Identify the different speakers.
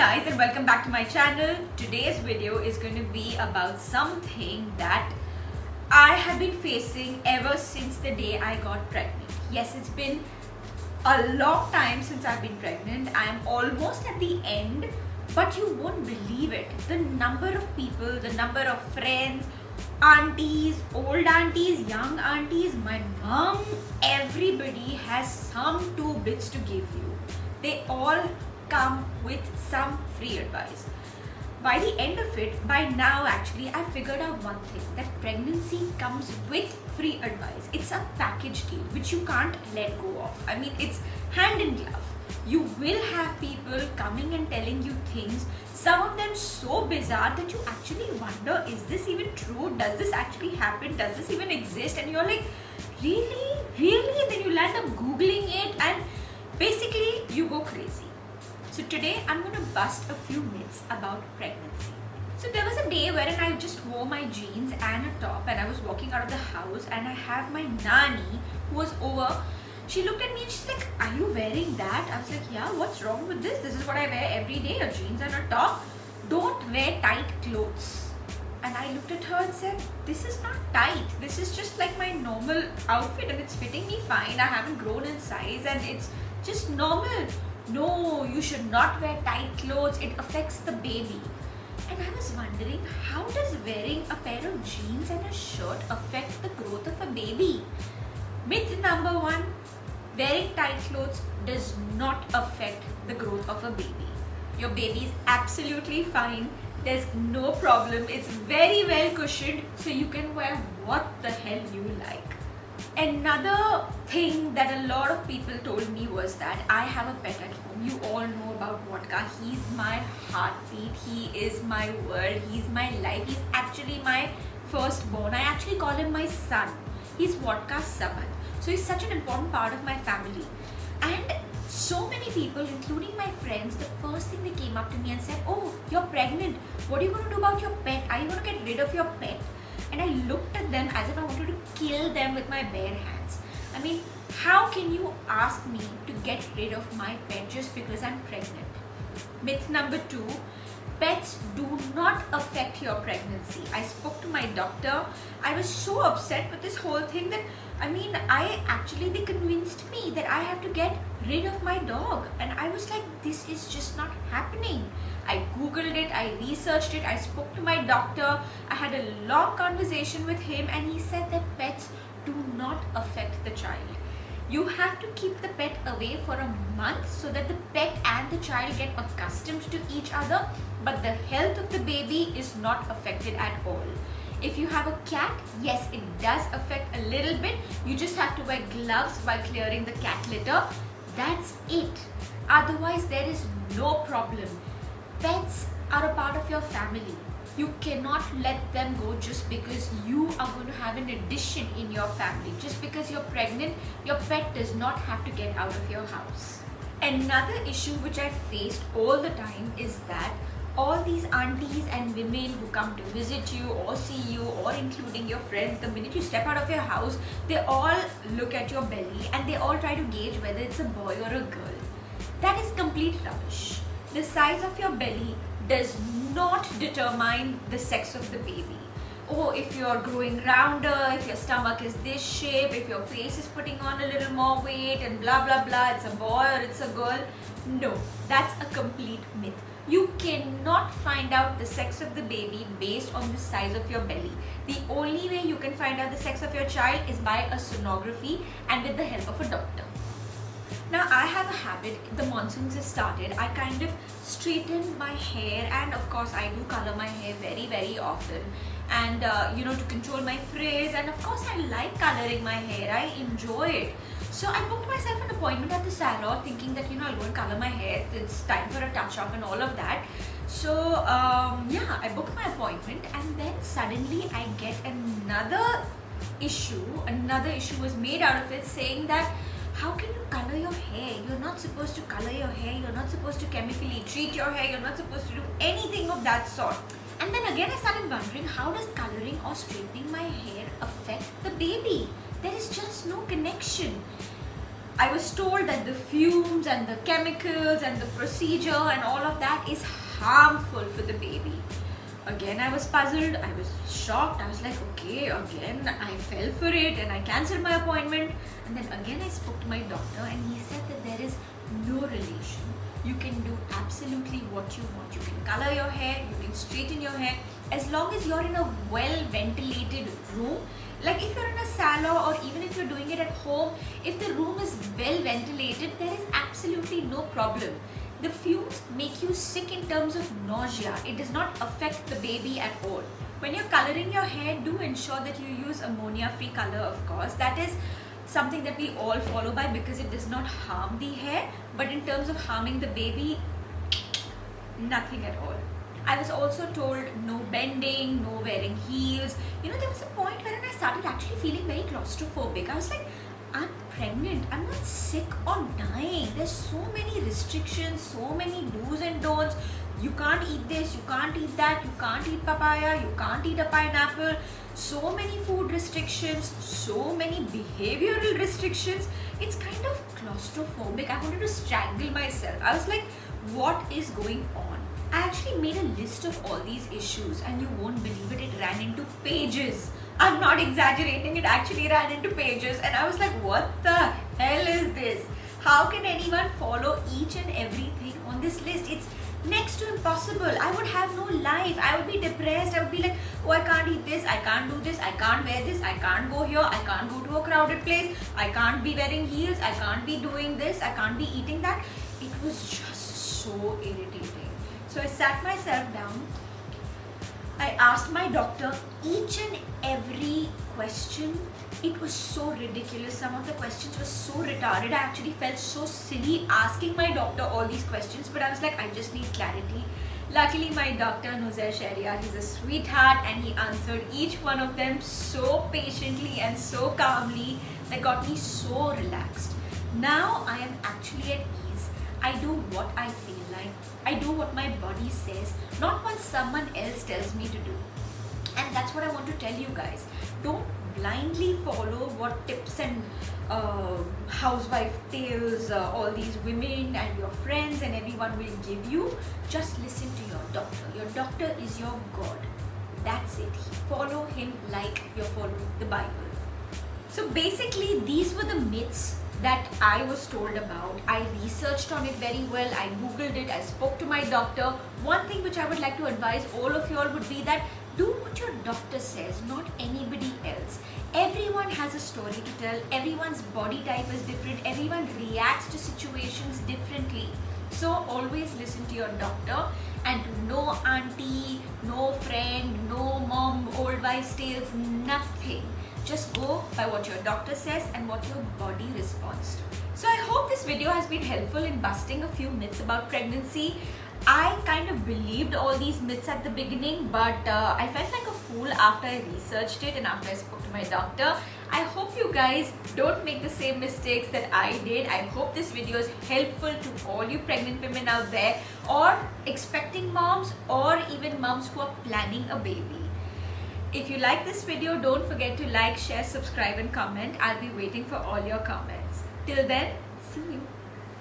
Speaker 1: guys, and welcome back to my channel. Today's video is going to be about something that I have been facing ever since the day I got pregnant. Yes, it's been a long time since I've been pregnant. I am almost at the end, but you won't believe it. The number of people, the number of friends, aunties, old aunties, young aunties, my mom, everybody has some two bits to give you. They all come with some free advice. By the end of it, by now actually, I figured out one thing, that pregnancy comes with free advice. It's a package deal which you can't let go of. I mean, it's hand in glove. You will have people coming and telling you things, some of them so bizarre that you actually wonder, is this even true? Does this actually happen? Does this even exist? And you're like, really? Really? And then you land up Googling it and basically you go crazy. So today I'm going to bust a few myths about pregnancy. So there was a day wherein I just wore my jeans and a top and I was walking out of the house and I have my nanny who was over. She looked at me and she's like, are you wearing that? I was like, yeah, what's wrong with this? This is what I wear every day, a jeans and a top. Don't wear tight clothes. And I looked at her and said, this is not tight. This is just like my normal outfit and it's fitting me fine. I haven't grown in size and it's just normal. No, you should not wear tight clothes. It affects the baby. And I was wondering, how does wearing a pair of jeans and a shirt affect the growth of a baby? Myth number one, wearing tight clothes does not affect the growth of a baby. Your baby is absolutely fine. There's no problem. It's very well cushioned, so you can wear what the hell you like. Another thing that a lot of people told me was that I have a pet at home. You all know about Vodka. He's my heartbeat. He is my world. He's my life. He's actually my firstborn. I actually call him my son. He's Vodka's Samat. So he's such an important part of my family. And so many people, including my friends, the first thing they came up to me and said, oh, you're pregnant. What are you going to do about your pet? Are you going to get rid of your pet? And I looked at them as if I wanted to kill them with my bare hands. I mean, how can you ask me to get rid of my pet just because I'm pregnant? Myth number two, pets do not affect your pregnancy. I spoke to my doctor. I was so upset with this whole thing that, they convinced me that I have to get rid of my dog. And I was like, this is just not happening. I Googled it, I researched it, I spoke to my doctor, I had a long conversation with him and he said that pets do not affect the child. You have to keep the pet away for a month so that the pet and the child get accustomed to each other, but the health of the baby is not affected at all. If you have a cat, yes, it does affect a little bit. You just have to wear gloves while clearing the cat litter. That's it. Otherwise, there is no problem. Pets are a part of your family. You cannot let them go just because you are going to have an addition in your family. Just because you're pregnant, your pet does not have to get out of your house. Another issue which I faced all the time is that all these aunties and women who come to visit you or see you, or including your friends, the minute you step out of your house, they all look at your belly and they all try to gauge whether it's a boy or a girl. That is complete rubbish. The size of your belly does not determine the sex of the baby. Oh, if you're growing rounder, if your stomach is this shape, if your face is putting on a little more weight and blah blah blah, it's a boy or it's a girl. No, that's a complete myth. You cannot find out the sex of the baby based on the size of your belly. The only way you can find out the sex of your child is by a sonography and with the help of a doctor. Now I have a habit, the monsoons have started, I kind of straighten my hair and of course I do color my hair very often and to control my frizz, and of course I like coloring my hair, I enjoy it. So I booked myself an appointment at the salon thinking that I'll go and color my hair, it's time for a touch up and all of that. So I booked my appointment and then suddenly I get another issue was made out of it saying that how can you color your hair? You're not supposed to color your hair, you're not supposed to chemically treat your hair, you're not supposed to do anything of that sort. And then again I started wondering, how does coloring or straightening my hair affect the baby? There is just no connection. I was told that the fumes and the chemicals and the procedure and all of that is harmful for the baby. Again, I was puzzled, I was shocked, I was like, okay, again, I fell for it and I cancelled my appointment. And then again, I spoke to my doctor and he said that there is no relation. You can do absolutely what you want. You can color your hair, you can straighten your hair, as long as you're in a well ventilated room. Like if you're in a salon or even if you're doing it at home, if the room is well ventilated, there is absolutely no problem. The fumes make you sick in terms of nausea. It does not affect the baby at all. When you're coloring your hair, do ensure that you use ammonia-free color, of course. That is something that we all follow by because it does not harm the hair. But in terms of harming the baby, nothing at all. I was also told no bending, no wearing heels. You know, there was a point where I started actually feeling very claustrophobic. I was like, I'm pregnant, I'm not sick or dying. There's so many restrictions, so many do's and don'ts. You can't eat this, you can't eat that, you can't eat papaya, you can't eat a pineapple. So many food restrictions, so many behavioral restrictions. It's kind of claustrophobic. I wanted to strangle myself. I was like, what is going on? I actually made a list of all these issues and you won't believe it, it ran into pages. I'm not exaggerating, it actually ran into pages and I was like, what the hell is this? How can anyone follow each and everything on this list? It's next to impossible. I would have no life. I would be depressed. I would be like, oh, I can't eat this, I can't do this, I can't wear this, I can't go here, I can't go to a crowded place, I can't be wearing heels, I can't be doing this, I can't be eating that. It was just so irritating. So I sat myself down. I asked my doctor each and every question. It was so ridiculous. Some of the questions were so retarded. I actually felt so silly asking my doctor all these questions, but I was like, I just need clarity. Luckily, my doctor, Nuzair Shahryar, he's a sweetheart and he answered each one of them so patiently and so calmly that got me so relaxed. Now I am actually at ease. I do what I feel like. I do what my body says, not what someone else tells me to do. And that's what I want to tell you guys. Don't blindly follow what tips and housewife tales all these women and your friends and everyone will give you. Just listen to your doctor. Your doctor is your God. That's it. Follow him like you're following the Bible. So basically, these were the myths that I was told about. I researched on it very well. I googled it. I spoke to my doctor. One thing which I would like to advise all of you all would be that do what your doctor says, not anybody else. Everyone has a story to tell. Everyone's body type is different. Everyone reacts to situations differently. So always listen to your doctor, and no auntie, no friend, no mom, old wives' tales, nothing. Just go by what your doctor says and what your body responds to. So I hope this video has been helpful in busting a few myths about pregnancy. I kind of believed all these myths at the beginning, but I felt like a fool after I researched it and after I spoke to my doctor. I hope you guys don't make the same mistakes that I did. I hope this video is helpful to all you pregnant women out there, or expecting moms, or even moms who are planning a baby. If you like this video, don't forget to like, share, subscribe and comment. I'll be waiting for all your comments. Till then, see you.